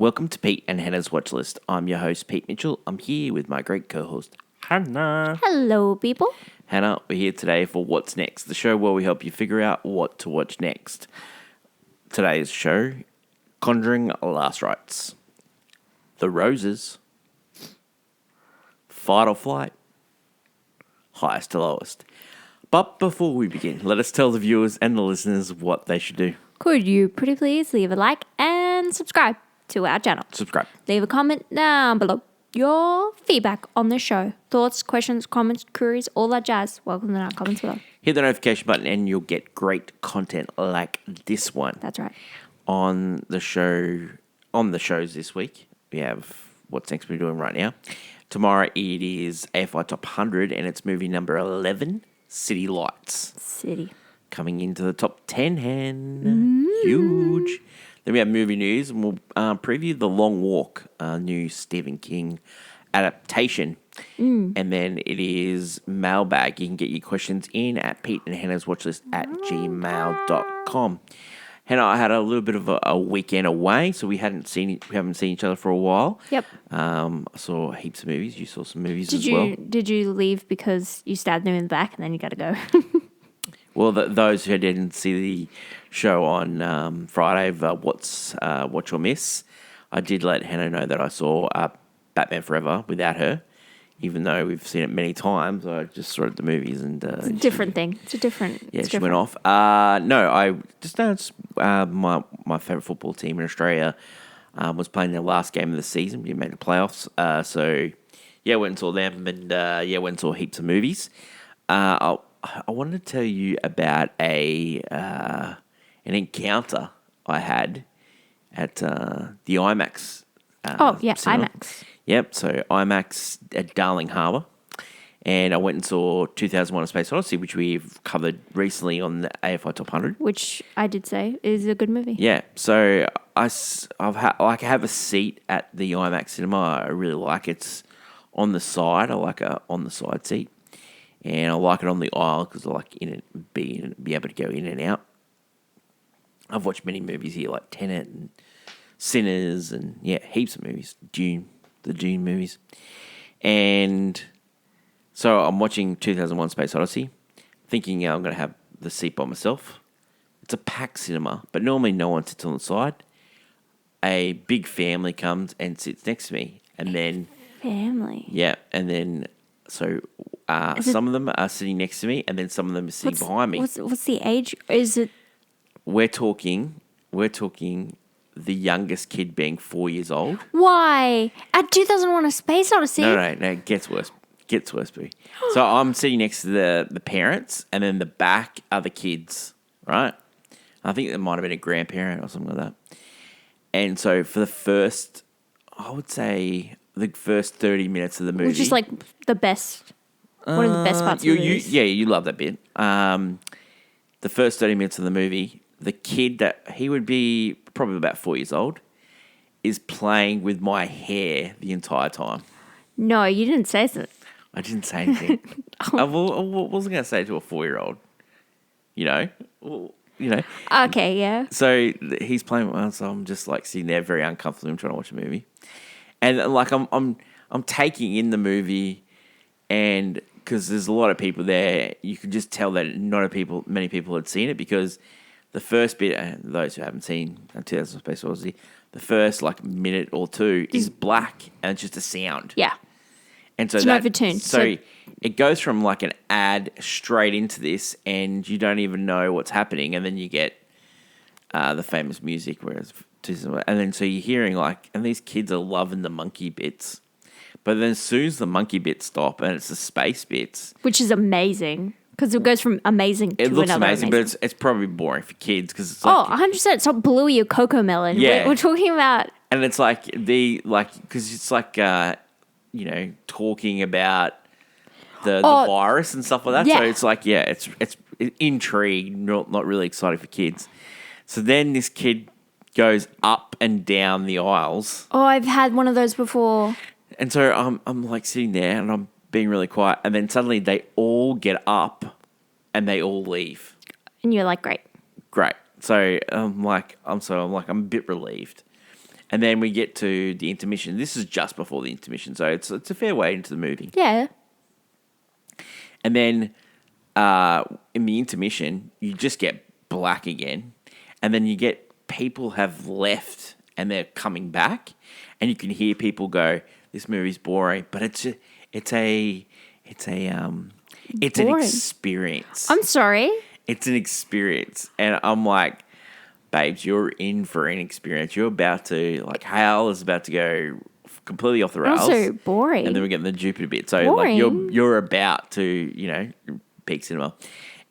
Welcome to Pete and Hannah's Watchlist. I'm your host, Pete Mitchell. I'm here with my great co-host, Hannah. Hello, people. Hannah, we're here today for What's Next, the show where we help you figure out what to watch next. Today's show, Conjuring Last Rites, The Roses, Fight or Flight, Highest to Lowest. But before we begin, let us tell the viewers and the listeners what they should do. Could you pretty please leave a like and subscribe to our channel? Subscribe. Leave a comment down below. Your feedback on the show. Thoughts, questions, comments, queries, all that jazz. Welcome to our comments below. Hit the notification button and you'll get great content like this one. That's right. On the shows this week, we have What's Next we're doing right now. Tomorrow it is AFI Top 100 and it's movie number 11, City Lights. City. Coming into the top 10 and huge. Then we have movie news and we'll preview The Long Walk, a new Stephen King adaptation. And then it is mailbag. You can get your questions in at Pete and Hannah's Watchlist at gmail.com. Hannah, I had a little bit of a weekend away, so we haven't seen each other for a while. Yep. I saw heaps of movies. You saw some movies as well. Did you leave because you stabbed him in the back and then you got to go? Well, those who didn't see the show on Friday of Watch or Miss, I did let Hannah know that I saw Batman Forever without her, even though we've seen it many times. I just saw it at the movies and It's a different thing. It's different. She went off. No, I just noticed my favourite football team in Australia was playing their last game of the season. We made the playoffs. So, went and saw them and, went and saw heaps of movies. I wanted to tell you about an encounter I had at the IMAX. Cinema. IMAX. Yep, so IMAX at Darling Harbour. And I went and saw 2001: A Space Odyssey, which we've covered recently on the AFI Top 100. Which I did say is a good movie. Yeah, so I have a seat at the IMAX cinema. I really like it. It's on the side. I like a on the side seat. And I like it on the aisle because I like be able to go in and out. I've watched many movies here, like Tenet and Sinners and, heaps of movies. The Dune movies. And so I'm watching 2001: Space Odyssey, thinking I'm going to have the seat by myself. It's a packed cinema, but normally no one sits on the side. A big family comes and sits next to me. And then... Family? Yeah, and then... So some of them are sitting next to me, and then some of them are sitting behind me. What's the age? Is it? We're talking the youngest kid being 4 years old. Why? At 2001: A Space Odyssey? No, it gets worse. Boo. So I'm sitting next to the parents, and then the back are the kids, right? I think there might have been a grandparent or something like that. And so for the first, I would say... the first 30 minutes of the movie. Which is like the best. One of the best parts of the movie. You love that bit. The first 30 minutes of the movie, the kid that he would be probably about 4 years old is playing with my hair the entire time. No, you didn't say so. I didn't say anything. I wasn't going to say it to a 4-year-old. Okay, yeah. So he's playing with us, so I'm just like sitting there very uncomfortable. I'm trying to watch a movie. And like I'm taking in the movie, and because there's a lot of people there, you can just tell that many people had seen it because the first bit, those who haven't seen 2001: Space Odyssey, the first like minute or two is black and it's just a sound. Yeah. And so it's an overtune. So it goes from like an ad straight into this, and you don't even know what's happening, and then you get the famous music, whereas. And then so you're hearing like, and these kids are loving the monkey bits. But then as soon as the monkey bits stop and it's the space bits. Which is amazing. Because it goes from amazing to another. It looks amazing, but it's probably boring for kids. Cause it's like, 100%. It's not Bluey or Coco Melon. Yeah. We're talking about. And it's like, because it's like, talking about the virus and stuff like that. Yeah. So it's like, it's intrigue, not really exciting for kids. So then this kid goes up and down the aisles. Oh, I've had one of those before. And so I'm like sitting there and I'm being really quiet, and then suddenly they all get up and they all leave. And you're like, great. So I'm a bit relieved. And then we get to the intermission. This is just before the intermission, so it's a fair way into the movie. Yeah. And then in the intermission, you just get black again. And then you get people have left and they're coming back. And you can hear people go, this movie's boring. But it's an experience. I'm sorry. It's an experience. And I'm like, babes, you're in for an experience. You're about to, like, hell is about to go completely off the rails. Also boring. And then we get the Jupiter bit. So, Boring. like, you're about to, peak cinema.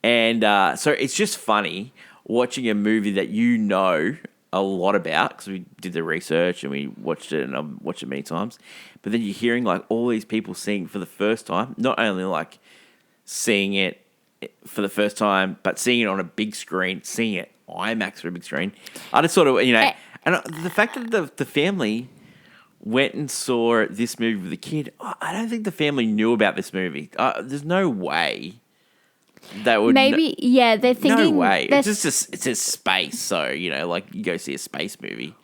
And so it's just funny watching a movie that you know a lot about because we did the research and we watched it and I've watched it many times. But then you're hearing, like, all these people seeing for the first time, not only, like, seeing it for the first time, but seeing it on a big screen, seeing it IMAX for a big screen. I just sort of, and the fact that the family went and saw this movie with the kid, I don't think the family knew about this movie. There's no way that would... Maybe, yeah, they're thinking... No way. It's just space, so, like, you go see a space movie.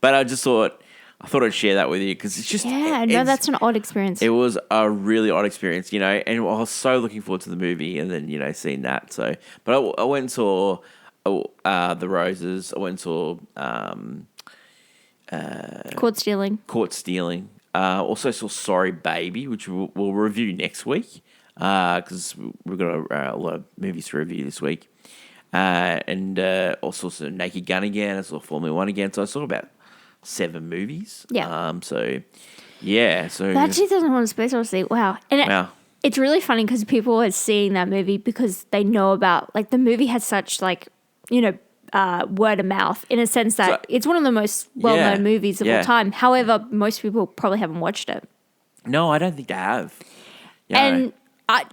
But I thought I'd share that with you because it's just... Yeah, no, that's an odd experience. It was a really odd experience, and I was so looking forward to the movie and then, seeing that. So, but I went and saw The Roses. I went and saw... Caught Stealing. Also saw Sorry Baby, which we'll review next week because we've got a lot of movies to review this week. And also saw Naked Gun again. I saw Formula One again. So I saw about 7 movies. Yeah. So, yeah. So that 2001: Space Odyssey. Wow. And it's really funny because people are seeing that movie because they know about, like, the movie has such, like, word of mouth in a sense that it's one of the most well-known movies of all time. However, most people probably haven't watched it. No, I don't think they have. And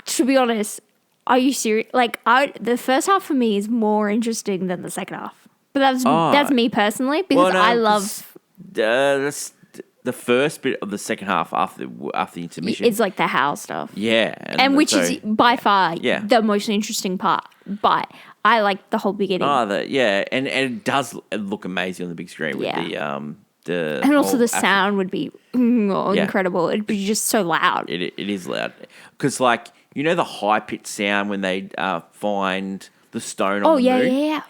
to be honest, are you serious? Like, the first half for me is more interesting than the second half. But that's me personally because I love... that's the first bit of the second half after the intermission. It's like the house stuff. Yeah. And which is by far the most interesting part. But I like the whole beginning. And it does look amazing on the big screen with the and also the sound would be incredible. It'd be just so loud. It is loud. Because, like, the high-pitched sound when they find the stone on the moon? Yeah.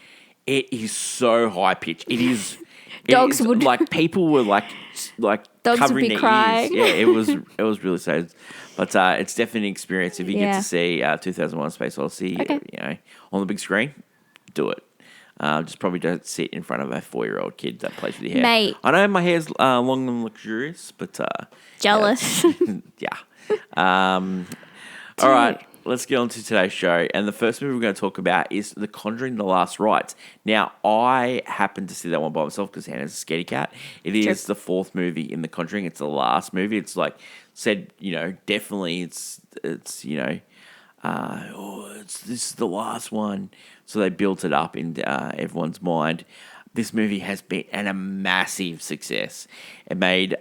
It is so high-pitched. It is... Dogs would... Like, people were, like dogs covering would be their crying. ears. Yeah, it was really sad. But it's definitely an experience. If you get to see 2001: Space Odyssey, on the big screen, do it. Just probably don't sit in front of a 4-year-old kid that plays with your hair. Mate. I know my hair's long and luxurious, but... Jealous. Yeah. All right. Let's get on to today's show. And the first movie we're going to talk about is The Conjuring: The Last Rites. Now, I happened to see that one by myself because Hannah's a scaredy cat. It is the 4th movie in The Conjuring. It's the last movie. It's like said, definitely it's this is the last one. So they built it up in everyone's mind. This movie has been a massive success. It made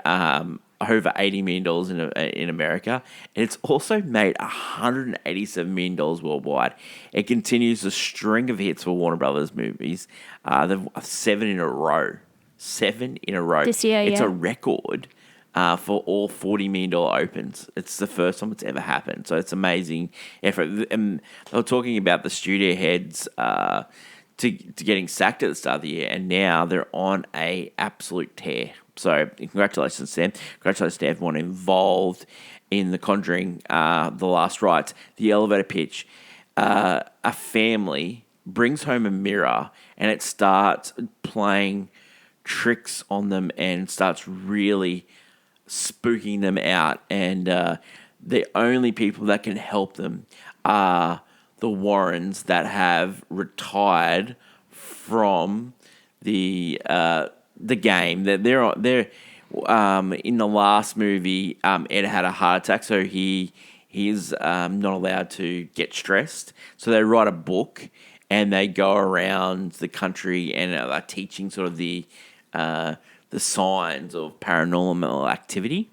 over $80 million in America, and it's also made $187 million worldwide. It continues a string of hits for Warner Brothers movies. They've 7 in a row. 7 in a row. This year, it's a record for all $40 million opens. It's the first time it's ever happened, so it's amazing effort. And they were talking about the studio heads to getting sacked at the start of the year, and now they're on a absolute tear. So congratulations to them. Congratulations to everyone involved in The Conjuring, The Last Rites. The elevator pitch. A family brings home a mirror and it starts playing tricks on them and starts really spooking them out. And the only people that can help them are the Warrens that have retired from the game. They're in the last movie. Ed had a heart attack, so he's not allowed to get stressed. So they write a book and they go around the country and are teaching sort of the signs of paranormal activity.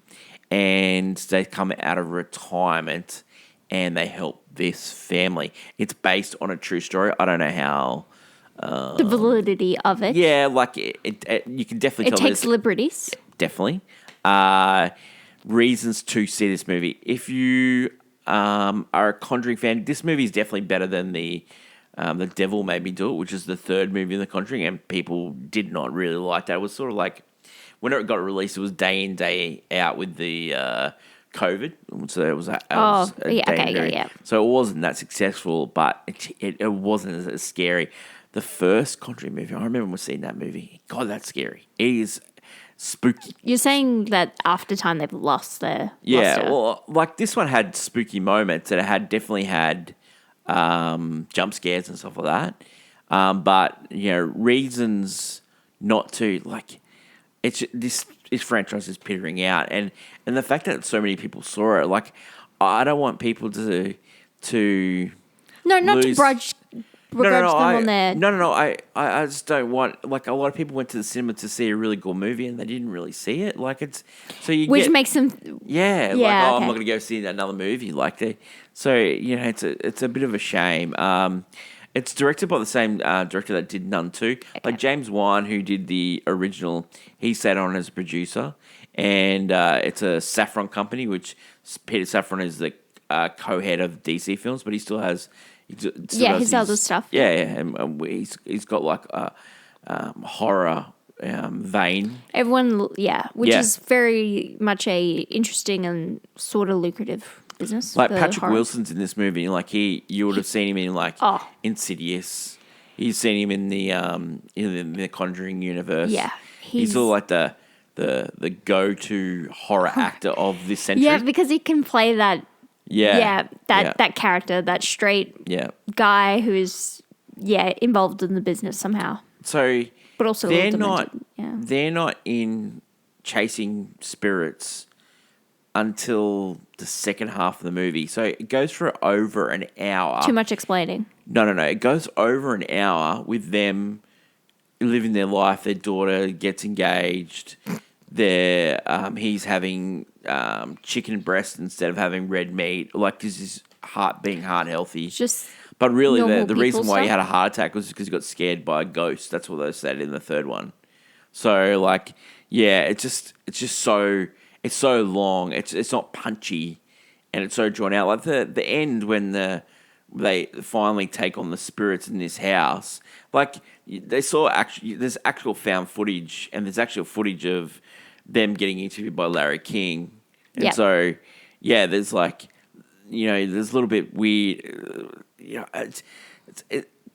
And they come out of retirement and they help this family. It's based on a true story. I don't know how the validity of it. Yeah, like you can definitely tell. It takes liberties. Definitely. Reasons to see this movie. If you are a Conjuring fan, this movie is definitely better than the Devil Made Me Do It, which is the third movie in the Conjuring, and people did not really like that. It was sort of like whenever it got released, it was day in, day out with the COVID, so it was yeah. So it wasn't that successful, but it wasn't as scary. The first Conjuring movie, I remember seeing that movie. God, that's scary. It is spooky. You're saying that after time they've lost their luster. Well, like this one had spooky moments, and it had definitely had jump scares and stuff like that. But reasons not to like. It's this franchise is petering out, and the fact that so many people saw it, like I don't want people to not to begrudge them on their I just don't want, like, a lot of people went to the cinema to see a really good movie and they didn't really see it, like it's so you which makes them I'm not going to go see another movie like it's a bit of a shame. It's directed by the same director that did Nun 2. Okay. Like James Wan, who did the original, he sat on as producer. And it's a Saffron company, which Peter Safran is the co-head of DC films, but he still has... his other stuff. Yeah, and he's got like a horror vein. Everyone, which is very much a interesting and sort of lucrative business. Like Patrick Wilson's in this movie, like you would have seen him in like Insidious. You've seen him in the Conjuring universe. Yeah, he's all like the go-to horror actor of this century. Yeah, because he can play that. That character, that straight guy who's involved in the business somehow. So, but also they're not in chasing spirits until the second half of the movie. So it goes for over an hour. Too much explaining. No. It goes over an hour with them living their life. Their daughter gets engaged. He's having chicken breast instead of having red meat. Like, this is being heart healthy. But really, the reason why he had a heart attack was because he got scared by a ghost. That's what they said in the third one. So, like, it's just so... It's so long. It's not punchy, and it's so drawn out. Like the end when they finally take on the spirits in this house. Like they saw there's actual found footage, and there's actual footage of them getting interviewed by Larry King, and so there's like there's a little bit weird.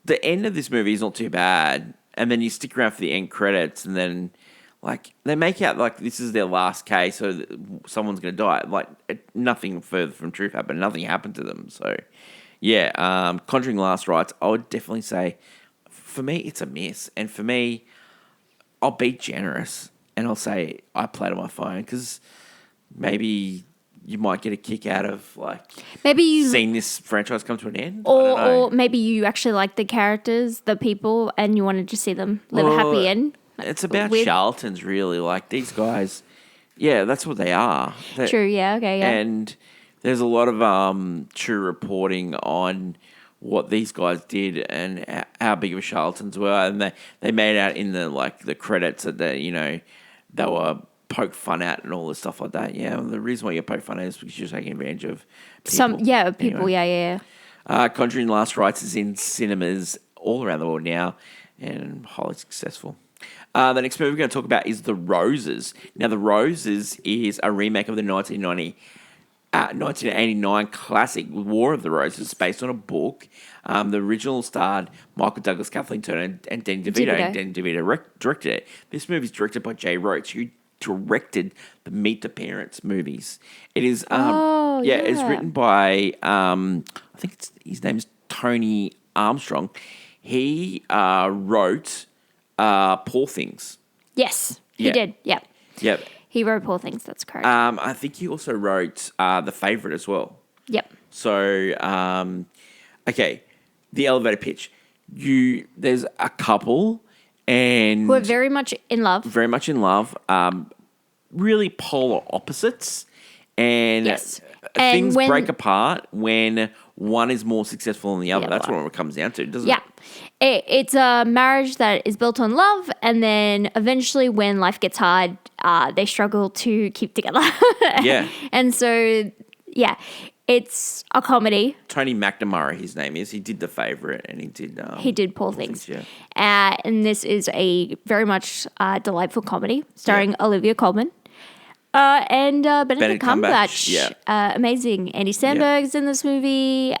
The end of this movie is not too bad, and then you stick around for the end credits, and then. Like, they make out like this is their last case, so someone's going to die. Like, nothing further from truth happened. Nothing happened to them. So, Conjuring Last Rites, I would definitely say, for me, it's a miss. And for me, I'll be generous, and I'll say I played on my phone, because maybe you might get a kick out of, like, seeing this franchise come to an end. Or maybe you actually like the characters, the people, and you wanted to see them live a happy end. It's about charlatans, really. Like, these guys, that's what they are. True, okay. And there's a lot of true reporting on what these guys did and how big of charlatans were. And they made out in the credits that they were poked fun at and all this stuff like that. Yeah, and the reason why you poke fun at is because you're taking advantage of people. People, anyway. Conjuring Last Rites is in cinemas all around the world now and highly successful. The next movie we're going to talk about is The Roses. Now, The Roses is a remake of the 1989 classic War of the Roses, based on a book. The original starred Michael Douglas, Kathleen Turner, and Danny DeVito. And Danny DeVito directed it. This movie is directed by Jay Roach, who directed the Meet the Parents movies. It is, it's written by, I think his name is Tony Armstrong. He wrote... Poor Things. Yes, he did. Yep. He wrote Poor Things. That's correct. I think he also wrote The Favourite as well. Yep. So, okay, the elevator pitch. There's a couple and who are very much in love. Very much in love. Really polar opposites, and things break apart when one is more successful than the other. Yeah, That's what it comes down to, doesn't yeah. It's a marriage that is built on love, and then eventually when life gets hard, they struggle to keep together. Yeah. And so, yeah, it's a comedy. Tony McNamara, his name is. He did The Favourite, and he did Poor Things. Yeah. And this is a very much delightful comedy starring Olivia Colman. And Benedict Cumberbatch. Yeah. Amazing. Andy Samberg's in this movie.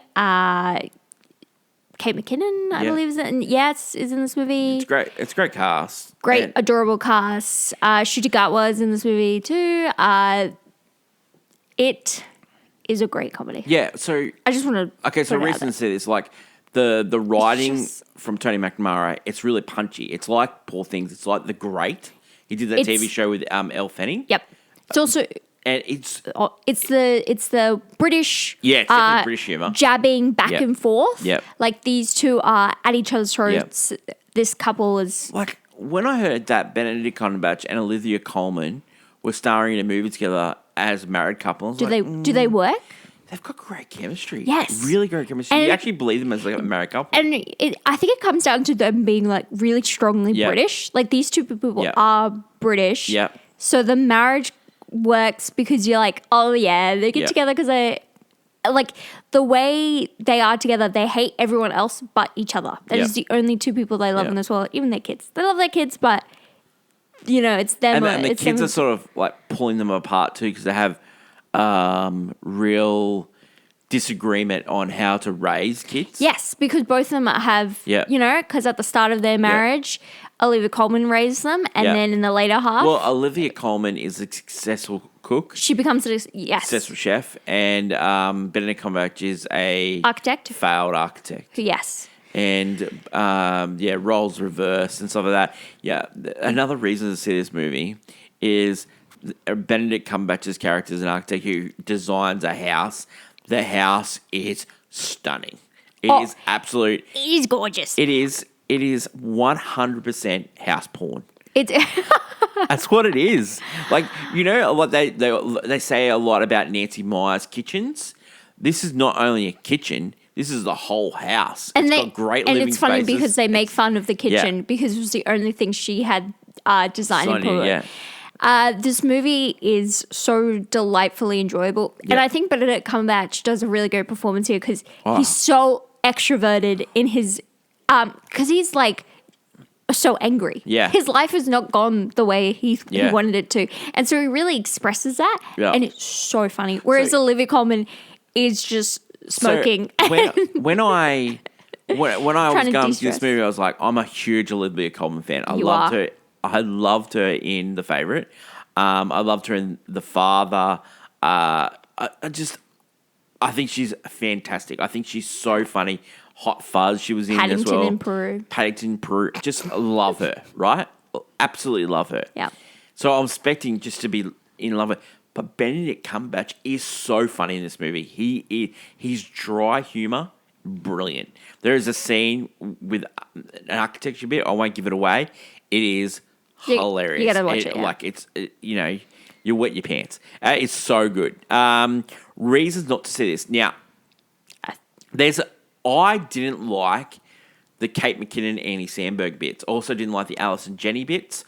Kate McKinnon, I believe, is in this movie. It's great. It's a great cast. Great, adorable cast. Shuji Gatwa is in this movie too. It is a great comedy. Yeah, so... I just want to... Okay, so reason to say this, like, the writing from Tony McNamara, it's really punchy. It's like Poor Things. It's like The Great. He did that TV show with Elle Fanning. Yep. It's also... And it's the British, it's definitely British humour, jabbing back and forth. Yep. Like these two are at each other's throats. Yep. This couple is like when I heard that Benedict Cumberbatch and Olivia Colman were starring in a movie together as a married couple. Do they work? They've got great chemistry. Yes, really great chemistry. You actually believe them as like a married couple. And I think it comes down to them being like really strongly British. Like these two people are British. Yeah. So the marriage works because you're like, oh yeah, they get together because they like the way they are together. They hate everyone else but each other. That is the only two people they love in this world. Even their kids, they love their kids, but you know it's them. And the kids are sort of like pulling them apart too because they have real disagreement on how to raise kids. Yes, because both of them have, you know, because at the start of their marriage. Olivia Colman raised them, and then in the later half... Well, Olivia Colman is a successful cook. She becomes a successful chef, and Benedict Cumberbatch is a... architect. Failed architect. Yes. And, roles reversed and stuff like that. Yeah, another reason to see this movie is Benedict Cumberbatch's character is an architect who designs a house. The house is stunning. It is absolute... It is gorgeous. It is 100% house porn. It's That's what it is. Like, you know, what they say a lot about Nancy Meyer's kitchens. This is not only a kitchen. This is the whole house. And it's got great living spaces. And it's funny because they make fun of the kitchen because it was the only thing she had designed and put. Yeah. This movie is so delightfully enjoyable. Yeah. And I think Benedict Cumberbatch does a really great performance here because he's so extroverted in his... because he's like so angry. Yeah. His life has not gone the way he wanted it to. And so he really expresses that. Yeah. And it's so funny. Whereas Olivia Colman is just smoking. So when I was going to this movie, I was like, I'm a huge Olivia Colman fan. I loved her. I loved her in The Favourite. I loved her in The Father. I think she's fantastic. I think she's so funny. Hot Fuzz, she was in as well. Paddington in Peru. Just love her, right? Absolutely love her. Yeah. So I'm expecting just to be in love with her. But Benedict Cumberbatch is so funny in this movie. His dry humour, brilliant. There is a scene with an architecture bit. I won't give it away. It is hilarious. You gotta watch it. Like you wet your pants. It's so good. Reasons not to see this. Now, I didn't like the Kate McKinnon, Andy Samberg bits. Also didn't like the Alice and Jenny bits.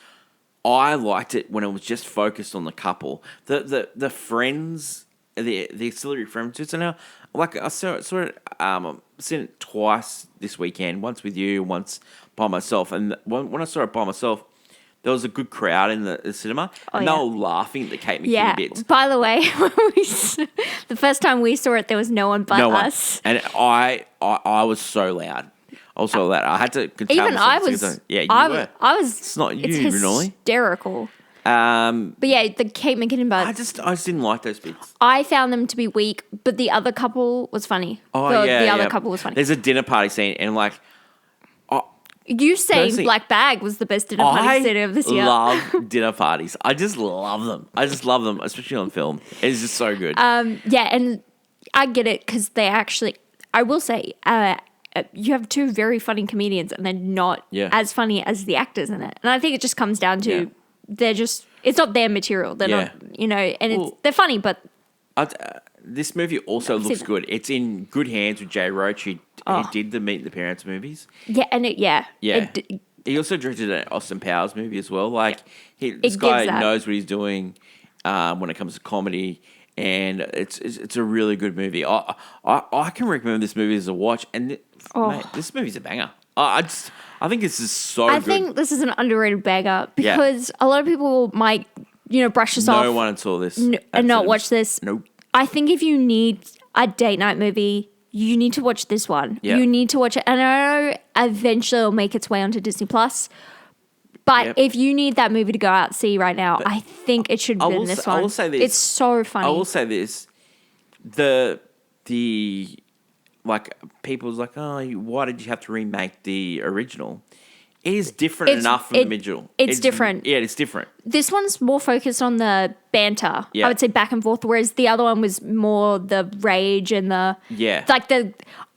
I liked it when it was just focused on the couple. The friends, the auxiliary friends. So now, like I saw it seen it twice this weekend. Once with you, once by myself. And when I saw it by myself, there was a good crowd in the cinema, and they were laughing at the Kate McKinnon bits. By the way, the first time we saw it, there was no one but us. And I was so loud. I was so loud. I had to contain even myself. I was. Yeah, you were. I was. It's not you, it's hysterical. But yeah, the Kate McKinnon bits. I just didn't like those bits. I found them to be weak, but the other couple was funny. The other couple was funny. There's a dinner party scene, and like. You saying Black Bag was the best dinner party scene of this year. I love dinner parties. I just love them. Especially on film. It's just so good. And I get it because they actually, I will say, you have two very funny comedians and they're not as funny as the actors in it. And I think it just comes down to they're just, it's not their material. They're not, and they're funny, but. this movie also looks good. It's in good hands with Jay Roach. He did the Meet the Parents movies. Yeah, and He also directed an Austin Powers movie as well. Like this guy knows what he's doing when it comes to comedy, and it's a really good movie. I can recommend this movie as a watch, and mate, this movie's a banger. I think this is so good. I think this is an underrated banger because a lot of people might brush this off. No one saw this and not watch this. Nope. I think if you need a date night movie, you need to watch this one. Yeah. You need to watch it. And I know eventually it'll make its way onto Disney Plus. But if you need that movie to go out and see right now, I think it should be in this one. I will say this. It's so funny. I will say this. The like people's like, oh, why did you have to remake the original? It is different enough from the original. It's different. Yeah, it's different. This one's more focused on the banter. Yeah. I would say back and forth, whereas the other one was more the rage and the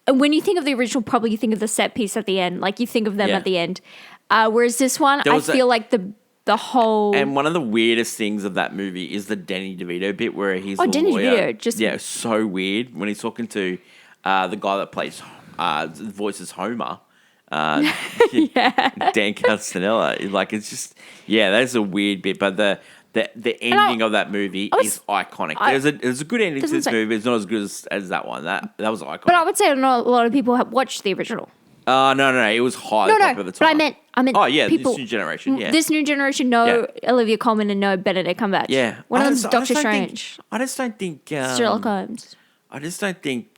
when you think of the original, probably you think of the set piece at the end. Like you think of them at the end. Whereas this one, I feel like the whole... And one of the weirdest things of that movie is the Danny DeVito bit where he's a Danny lawyer. DeVito, so weird when he's talking to the guy that plays voices Homer. Dan Castellaneta. Like it's just that's a weird bit, but the ending of that movie is iconic. There's a good ending to this movie. It's not as good as that one. That was iconic. But I would say not a lot of people have watched the original. No, it was highly popular at the time. But I meant people, this new generation. Yeah, this new generation know Olivia Colman and know Benedict Cumberbatch. Yeah, one of them's Doctor Strange. I just don't think Sherlock Holmes. I just don't think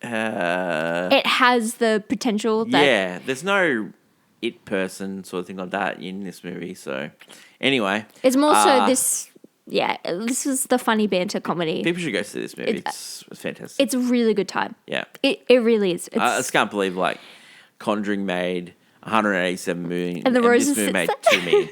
it has the potential. There's no it person sort of thing like that in this movie. So anyway, it's more so this. Yeah, this is the funny banter comedy. People should go see this movie. It's fantastic. It's a really good time. Yeah, it really is. I just can't believe Conjuring made 187 million, and the Roses this movie made 2 million.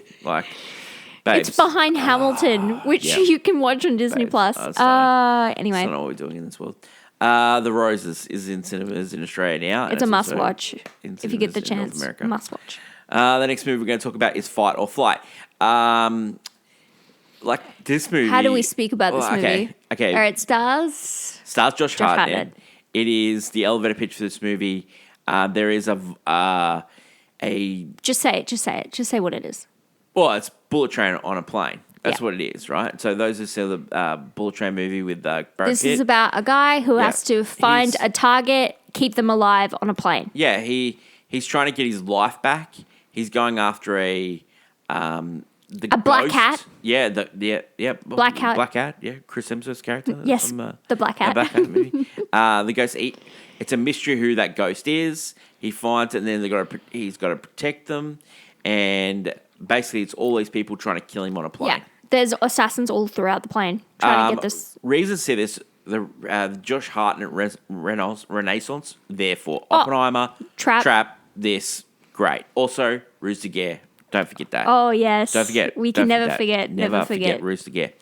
Babes. It's behind Hamilton, which you can watch on Disney Plus. Anyway, I don't know what we're doing in this world. The Roses is in cinemas in Australia now. It's a must watch if you get the chance. Must watch. The next movie we're going to talk about is Fight or Flight. This movie. How do we speak about this movie? Okay. All right, stars Josh Hartnett. It is the elevator pitch for this movie. There is a. Just say it. Just say what it is. Well, it's Bullet Train on a plane. That's what it is, right? So those who see the Bullet Train movie with Brad Pitt. This is about a guy who has to find a target, keep them alive on a plane. Yeah, he's trying to get his life back. He's going after a black cat. Yeah, Black cat. Black cat. Yeah, Chris Hemsworth's character. Yes, the black cat. The black cat movie. The ghost. It's a mystery who that ghost is. He finds it, and then he's got to protect them, and basically it's all these people trying to kill him on a plane. Yeah, there's assassins all throughout the plane trying to get this. Reasons to see this. The Josh Hartnett Renaissance. Therefore, Oppenheimer, Trap. This great. Also, Rooster Gare. Don't forget that. Oh yes. Don't forget. We can never forget. Never forget Rooster Gare.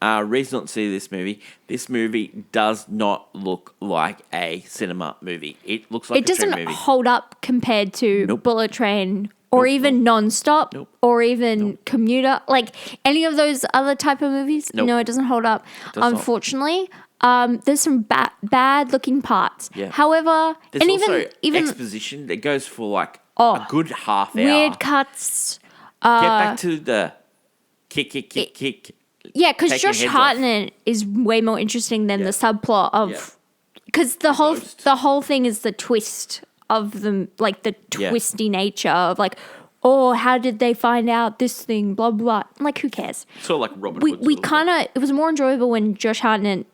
Reason not to see this movie. This movie does not look like a cinema movie. It looks like a train movie. It doesn't hold up compared to Bullet Train or even Non-Stop or even Commuter. Like any of those other type of movies. No, it doesn't hold up. Unfortunately. There's some bad looking parts. Yeah. However, there's also even exposition that goes for a good half hour. Weird cuts. Get back to the kick. Yeah, because Josh Hartnett is way more interesting than the subplot of because the whole thing is the twist of the twisty nature of how did they find out this thing? Blah blah. Like who cares? Sort of like Robin Hood. We kind of it was more enjoyable when Josh Hartnett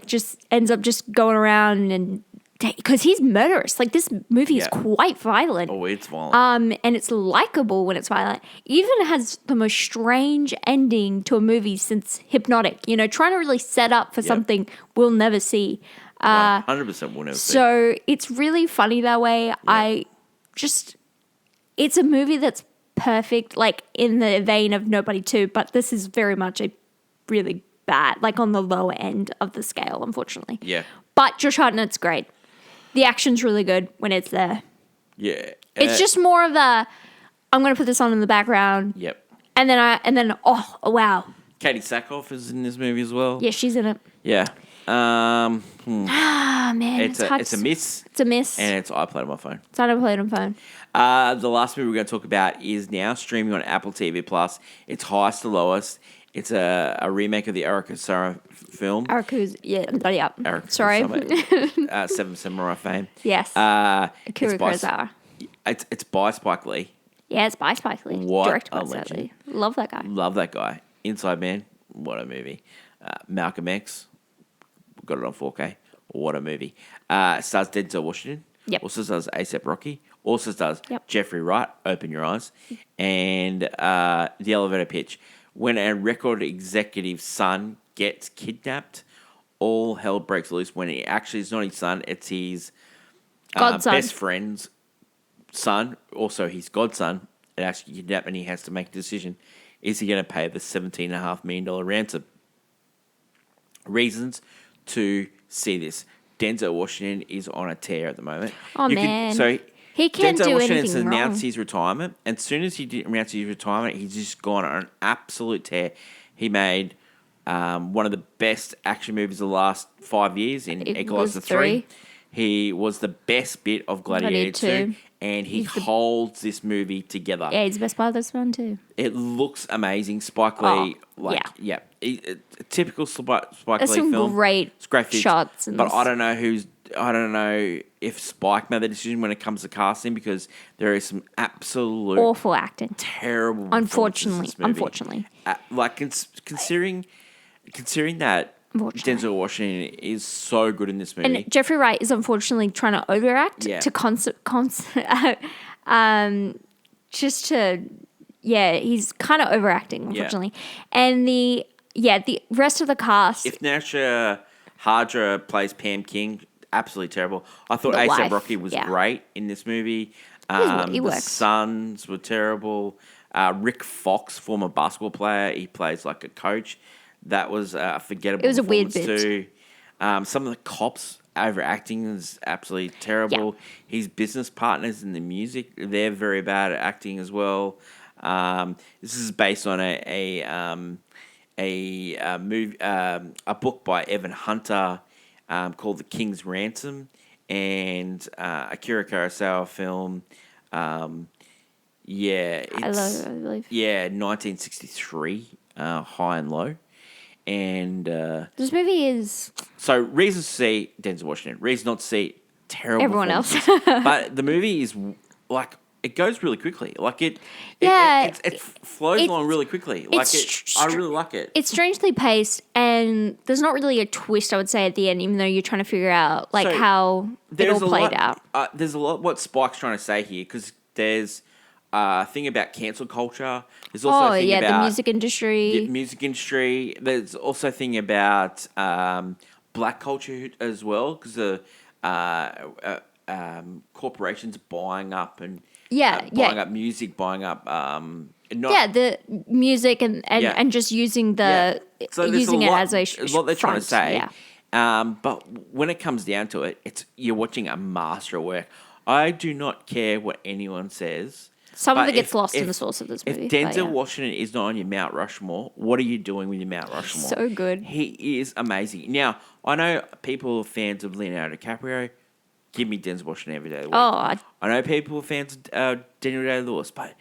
just ends up just going around and because he's murderous. Like this movie is quite violent. Oh, it's violent. And it's likable when it's violent. Even has the most strange ending to a movie since Hypnotic. Trying to really set up for something we'll never see. 100% we'll never see. So it's really funny that way. Yeah. It's a movie that's perfect, in the vein of Nobody 2, but this is very much a really bad, on the lower end of the scale, unfortunately. Yeah. But Josh Hartnett's great. The action's really good when it's there. Yeah. It's just more of I'm going to put this on in the background. Yep. And then oh wow. Katie Sackhoff is in this movie as well. Yeah, she's in it. Yeah. Man, it's a miss. It's a miss. And it's I played on my phone. It's I played on phone. The last movie we're going to talk about is now streaming on Apple TV Plus. It's Highest to Lowest. It's a remake of the Kurosawa film. Sorry. Seven Samurai fame. Yes. Kurosawa. It's by Spike Lee. Yeah, it's by Spike Lee. What Directed by a Spike legend. Lee. Love that guy. Love that guy. Inside Man. What a movie. Malcolm X. Got it on 4K. What a movie. Stars Denzel Washington. Yep. Also stars A$AP Rocky. Also stars Jeffrey Wright. Open your eyes. And The Elevator Pitch. When a record executive's son gets kidnapped, all hell breaks loose when it actually is not his son, it's his best friend's son, also his godson, it actually kidnapped, and he has to make a decision. Is he going to pay the $17.5 million ransom? Reasons to see this. Denzel Washington is on a tear at the moment. Oh, man. He can't Denzel do Washington anything has wrong. announced his retirement, and as soon as he announced his retirement, he's just gone on an absolute tear. He made one of the best action movies of the last 5 years in Equalizer 3. He was the best bit of Gladiator 2, and he holds this movie together. Yeah, he's the best part of this one too. It looks amazing. Spike Lee, typical Spike Lee some film. Great shots. But I don't know if Spike made the decision when it comes to casting, because there is some absolute awful acting, terrible. Unfortunately, Considering that Denzel Washington is so good in this movie, and Jeffrey Wright is unfortunately trying to overact he's kind of overacting, unfortunately. And the rest of the cast. If Nasha Hardra plays Pam King, absolutely terrible. I thought A$AP Rocky was great in this movie. He works. The Sons were terrible. Rick Fox, former basketball player, he plays like a coach. That was a forgettable. It was a weird performance bit. Too. Some of the cops overacting is absolutely terrible. Yeah. His business partners in the music, they're very bad at acting as well. This is based on a movie, a book by Evan Hunter called The King's Ransom, and Akira Kurosawa film. I believe. Yeah, 1963, High and Low. And this movie is so reasons to see Denzel Washington, reasons not to see terrible everyone else. But the movie is like, it goes really quickly. Like it flows along really quickly. Like I really like it. It's strangely paced, and there's not really a twist, I would say, at the end, even though you're trying to figure out how it all played out. There's a lot what Spike's trying to say here, because there's a thing about cancel culture. There's also a thing about the music industry. The music industry. There's also a thing about black culture as well, because the corporations buying up and buying up music, buying up the music and just using using it as a what they're trying to say. Yeah. But when it comes down to it, you're watching a master work. I do not care what anyone says. Some of it gets lost in the source of this movie. If Denzel Washington is not on your Mount Rushmore, what are you doing with your Mount Rushmore? So good. He is amazing. Now, I know people are fans of Leonardo DiCaprio. Give me Denzel Washington every day of the week. I know people are fans of Daniel Day-Lewis, but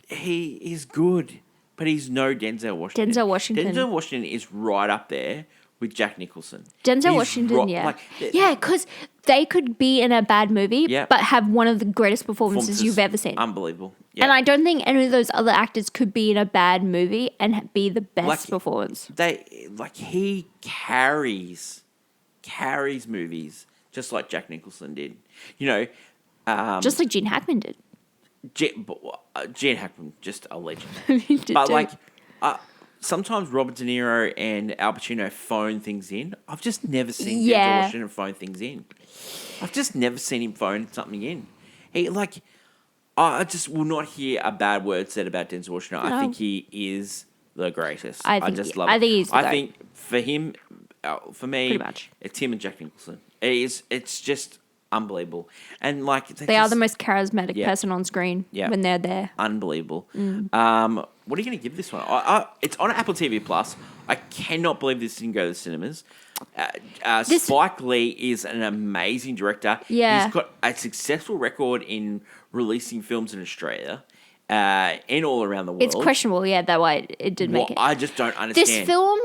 he is good. But he's no Denzel Washington. Denzel Washington is right up there with Jack Nicholson. Denzel Washington, because they could be in a bad movie, but have one of the greatest performances you've ever seen. Unbelievable. Yep. And I don't think any of those other actors could be in a bad movie and be the best performance. He carries movies just like Jack Nicholson did. Just like Gene Hackman did. Gene Hackman, just a legend. He did sometimes Robert De Niro and Al Pacino phone things in. I've just never seen Denzel Washington phone things in. I've just never seen him phone something in. I just will not hear a bad word said about Denzel Washington. No. I think he is the greatest. I just love it. I think he's I think for him, for me, pretty much. it's him and Jack Nicholson. It's just unbelievable. And like they are the most charismatic person on screen when they're there. Unbelievable. What are you going to give this one? It's on Apple TV Plus. I cannot believe this didn't go to the cinemas. Spike Lee is an amazing director. Yeah. He's got a successful record in releasing films in Australia and all around the world. It's questionable, that way it did make it. I just don't understand. This film,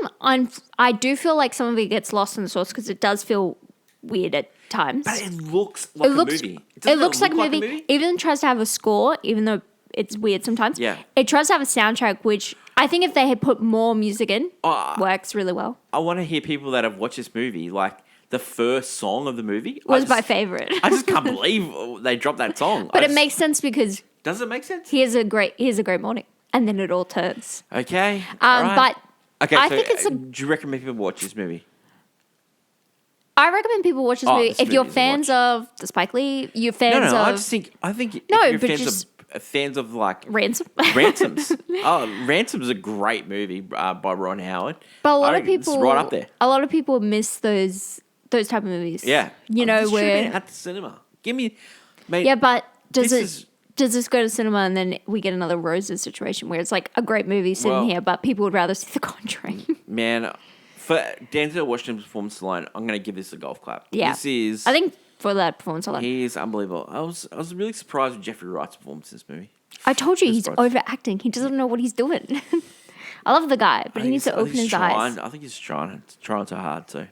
I do feel like some of it gets lost in the sauce because it does feel weird at times. But it looks like a movie. It looks like a movie. Even tries to have a score, even though it's weird sometimes. Yeah. It tries to have a soundtrack, which I think if they had put more music in, works really well. I want to hear people that have watched this movie, like the first song of the movie. Was my favorite. I just can't believe they dropped that song. But it makes sense because... Does it make sense? Here's a great morning. And then it all turns. Okay. All right. But I think it's do you recommend people watch this movie? I recommend people watch this movie if you're fans of the Spike Lee. You're fans of. I think no, if but you're just fans of like Ransom. Ransoms. Ransom's a great movie by Ron Howard. But a lot of people, it's right up there. A lot of people miss those type of movies. Yeah, this where should be at the cinema. Give me, mate. Yeah, but does this go to cinema and then we get another Roses situation where it's like a great movie sitting here, but people would rather see The Conjuring? Man, for Denzel Washington's performance alone, I'm going to give this a golf clap. Yeah, I think for that performance alone, he is unbelievable. I was really surprised with Jeffrey Wright's performance in this movie. I told you he's overacting. He doesn't know what he's doing. I love the guy, but he needs to open his eyes. I think he's trying so hard too.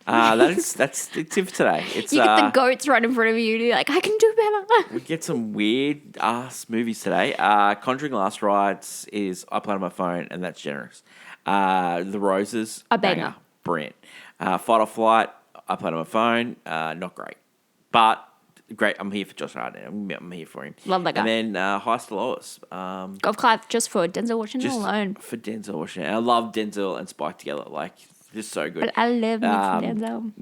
That's it for today. It's, you get the goats right in front of you and you're like, I can do better. We get some weird ass movies today. Conjuring Last Rites is I play on my phone and that's generous. The Roses, a banger. Brilliant. Fight or Flight, I played on my phone, not great. But great, I'm here for Josh Hartnett. I'm here for him. Love that guy. And then Heist to Lois. Golf clap just for Denzel Washington alone. For Denzel Washington. And I love Denzel and Spike together. Like, just so good. But I love Denzel.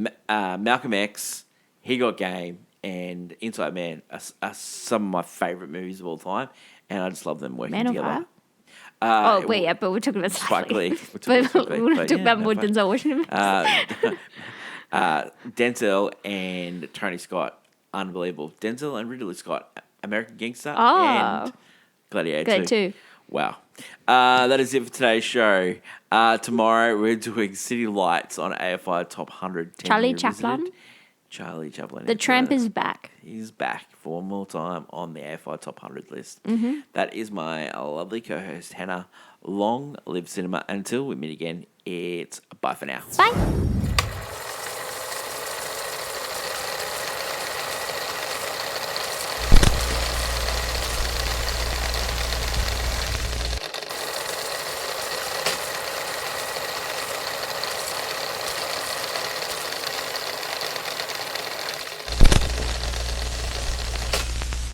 Malcolm X, He Got Game, and Inside Man are some of my favourite movies of all time. And I just love them working together. But we're talking about Spike Lee. We're talking about more Denzel Washington. Denzel and Tony Scott, unbelievable. Denzel and Ridley Scott, American Gangster and Gladiator 2. Wow. That is it for today's show. Tomorrow we're doing City Lights on AFI Top 100. Charlie Chaplin. The Tramp is back. He's back for one more time on the AFI Top 100 list. Mm-hmm. That is my lovely co-host, Hannah. Long live cinema. Until we meet again, it's bye for now. Bye.